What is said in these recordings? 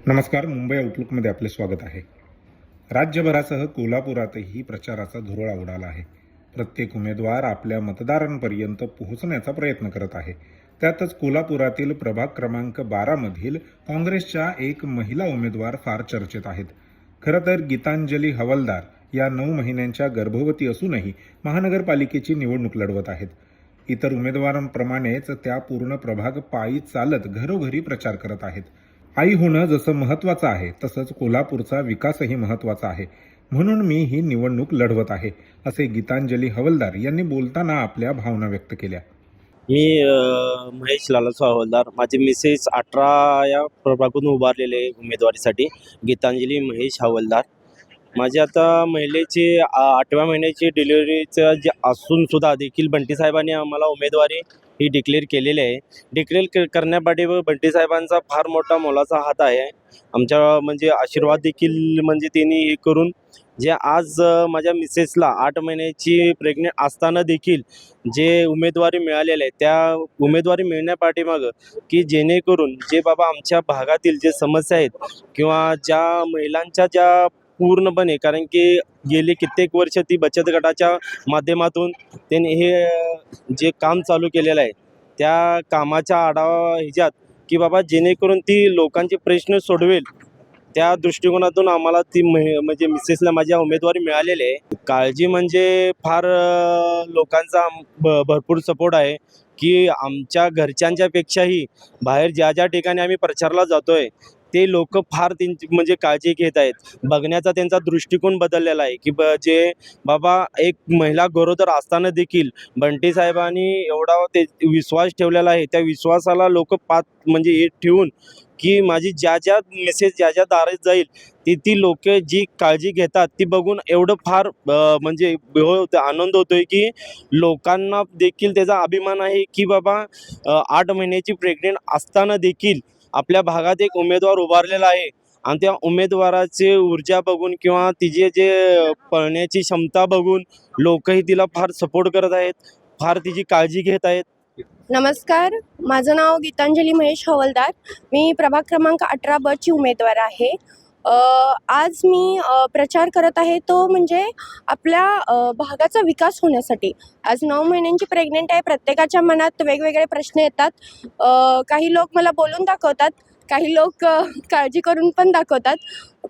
नमस्कार. मुंबई आउटलुकमध्ये आपले स्वागत आहे. राज्यभरासह कोल्हापुरातही प्रचाराचा धुरळा उडाला आहे. प्रत्येक उमेदवार आपल्या मतदारांपर्यंत पोहोचण्याचा प्रयत्न करत आहे. त्यातच कोल्हापुरातील प्रभाग क्रमांक 12 मधील काँग्रेसच्या एक महिला उमेदवार फार चर्चेत आहेत. खरं तर गीतांजली हवालदार या 9 महिन्यांच्या गर्भवती असूनही महानगरपालिकेची निवडणूक लढवत आहेत. इतर उमेदवारांप्रमाणेच त्या पूर्ण प्रभाग पायी चालत घरोघरी प्रचार करत आहेत. आई होणं जसं महत्त्वाचं आहे तसंच कोल्हापूरचा विकासही महत्त्वाचा आहे, म्हणून मी ही निवडणूक लढवत आहे, असे गीतांजली हवालदार यांनी बोलताना आपल्या भावना व्यक्त केल्या. मी महेश लालासो हवालदार. माझे मिसेस 18 या प्रभागातून उभारलेले आहे उमेदवारीसाठी. गीतांजली महेश हवालदार. माझी आता महिलेची 8व्या महिन्याची डिलिव्हरीचं जे असून सुद्धा देखील बंटी साहेबांनी आम्हाला उमेदवारी ही डिक्लेअर केलेली आहे. डिक्लेअर करण्यापाठी बंटी साहेबांचा फार मोठा मोलाचा हात आहे. आमच्या म्हणजे आशीर्वाद देखील म्हणजे त्यांनी हे करून जे आज माझ्या मिसेसला 8 महिन्याची प्रेग्नेंट असताना देखील जे उमेदवारी मिळालेले आहे, त्या उमेदवारी मिळण्यापाठीमागं की जेणेकरून जे बाबा आमच्या भागातील जे समस्या आहेत किंवा ज्या महिलांच्या ज्या पूर्णपणे, कारण की गेली कित्येक वर्ष ती बचत गटाच्या माध्यमातून त्यांनी हे जे काम चालू केलेलं आहे, त्या कामाच्या आढावा ह्याच्यात की बाबा जेणेकरून ती लोकांचे प्रश्न सोडवेल, त्या दृष्टिकोनातून आम्हाला ती म्हणजे मिसेसला माझ्या उमेदवारी मिळालेली आहे. काळजी म्हणजे फार लोकांचा भरपूर सपोर्ट आहे की आमच्या घरच्यांच्यापेक्षाही बाहेर ज्या ज्या ठिकाणी आम्ही प्रचाराला जातोय ते लोक फार त्यांची म्हणजे काळजी घेत आहेत. बघण्याचा त्यांचा दृष्टिकोन बदललेला आहे की जे बाबा एक महिला गरोदर असताना देखील बंटी साहेबांनी एवढा ते विश्वास ठेवलेला आहे, त्या विश्वासाला लोक म्हणजे हे ठेवून की माझी ज्या ज्या मेसेज ज्या ज्या दारात जाईल ती लोक जी काळजी घेतात ती बघून एवढं फार म्हणजे आनंद होतोय की लोकांना देखील त्याचा अभिमान आहे की बाबा 8 महिन्याची प्रेग्नेंट असताना देखील आपल्या भागात एक उमेदवार उभारलेला आहे आणि त्या उमेदवाराची ऊर्जा बघून किंवा तिचे जे पळण्याची क्षमता बघून लोकही तिला फार सपोर्ट करत आहेत, फार तिची काळजी घेत आहेत. नमस्कार, माझं नाव गीतांजली महेश हवालदार. मी प्रभाग क्रमांक 18 ची उमेदवार आहे. आज मी प्रचार करत आहे तो म्हणजे आपल्या भागाचा विकास होण्यासाठी. आज 9 महिन्यांची प्रेग्नेंट आहे. प्रत्येकाच्या मनात वेगवेगळे प्रश्न येतात. काही लोक मला बोलून दाखवतात, काही लोक काळजी करून पण दाखवतात.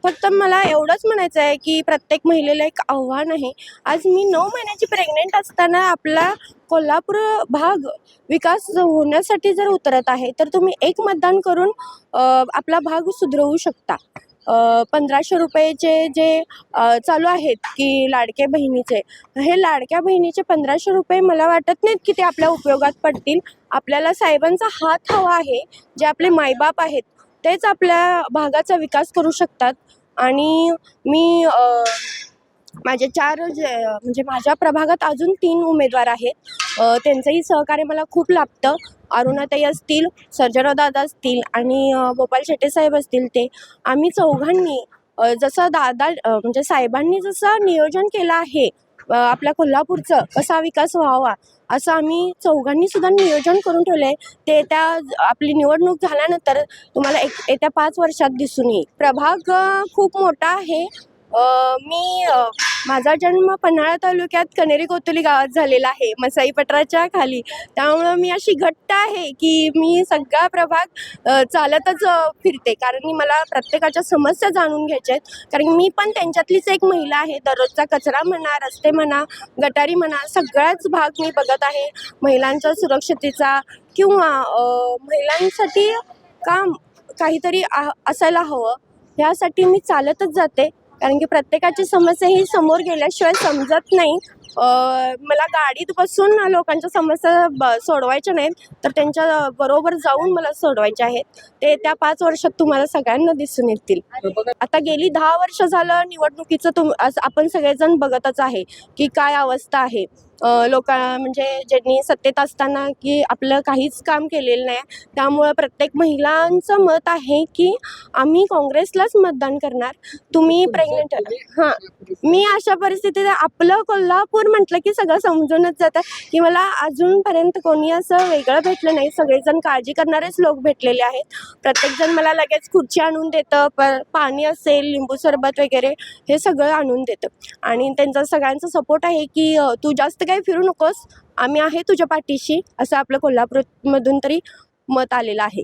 फक्त मला एवढंच म्हणायचं आहे की प्रत्येक महिलेला एक आव्हान आहे. आज मी 9 महिन्याची प्रेग्नेंट असताना आपला कोल्हापूर भाग विकास होण्यासाठी जर उतरत आहे तर तुम्ही एक मतदान करून आपला भाग सुधरवू शकता. 1500 रुपयेचे जे चालू आहेत की लाडक्या बहिणीचे, हे लाडक्या बहिणीचे 1500 रुपये मला वाटत नाहीत की ते आपल्या उपयोगात पडतील. आपल्याला साहेबांचा हात हवा आहे. जे आपले मायबाप आहेत तेच आपल्या भागाचा विकास करू शकतात. आणि मी माझे 4 म्हणजे माझ्या प्रभागात अजून 3 उमेदवार आहेत. त्यांचंही सहकार्य मला खूप लाभतं. अरुणाताई असतील, सर्जराव दादा असतील आणि गोपाल शेट्टे साहेब असतील. ते आम्ही चौघांनी जसं म्हणजे साहेबांनी जसं नियोजन केलं आहे आपल्या कोल्हापूरचं कसा विकास व्हावा, असं आम्ही चौघांनी सुद्धा नियोजन करून ठेवलं आहे. ते त्या आपली निवडणूक झाल्यानंतर तुम्हाला येत्या 5 वर्षात दिसून येईल. प्रभाग खूप मोठा आहे. माझा जन्म पन्हाळा तालुक्यात कनेरी कोतुली गावात झालेला आहे, मसाई पठाराच्या खाली. त्यामुळं मी अशी घट्ट आहे की मी सगळा प्रभाग चालतच फिरते, कारण की मला प्रत्येकाच्या समस्या जाणून घ्यायच्या आहेत. कारण मी पण त्यांच्यातलीच एक महिला आहे. दररोजचा कचरा म्हणा, रस्ते म्हणा, गटारी म्हणा, सगळाच भाग मी बघत आहे. महिलांच्या सुरक्षतेचा किंवा महिलांसाठी काम काहीतरी असायला हवं, ह्यासाठी मी चालतच जाते. कारण की प्रत्येकाची समस्या ही समोर गेल्याशिवाय समजत नाही. मला गाडीत बसून लोकांच्या समस्या सोडवायच्या नाहीत, तर त्यांच्या बरोबर जाऊन मला सोडवायचे आहेत. ते त्या 5 वर्षात तुम्हाला सगळ्यांना दिसून येतील. आता गेली 10 वर्ष झालं निवडणुकीचं आज आपण सगळेजण बघतच आहे की काय अवस्था आहे. म्हणजे ज्यांनी सत्तेत असताना की आपलं काहीच काम केलेलं नाही. त्यामुळं प्रत्येक महिलांचं मत आहे की आम्ही काँग्रेसलाच मतदान करणार. तुम्ही प्रेग्नंट हां, मी अशा परिस्थितीत आपलं कोल्हापूर म्हटलं की सगळं समजूनच जातं की मला अजूनपर्यंत कोणी असं वेगळं भेटलं नाही. सगळेजण काळजी करणारेच लोक भेटलेले आहेत. प्रत्येकजण मला लगेच खुर्ची आणून देतं, पाणी असेल, लिंबू सरबत वगैरे हे सगळं आणून देतं आणि त्यांचा सगळ्यांचा सपोर्ट आहे की तू जास्त काही फिरू नकोस, आम्ही आहे तुझ्या पाठीशी, असं आपलं कोल्हापूरमधून तरी मत आलेलं आहे.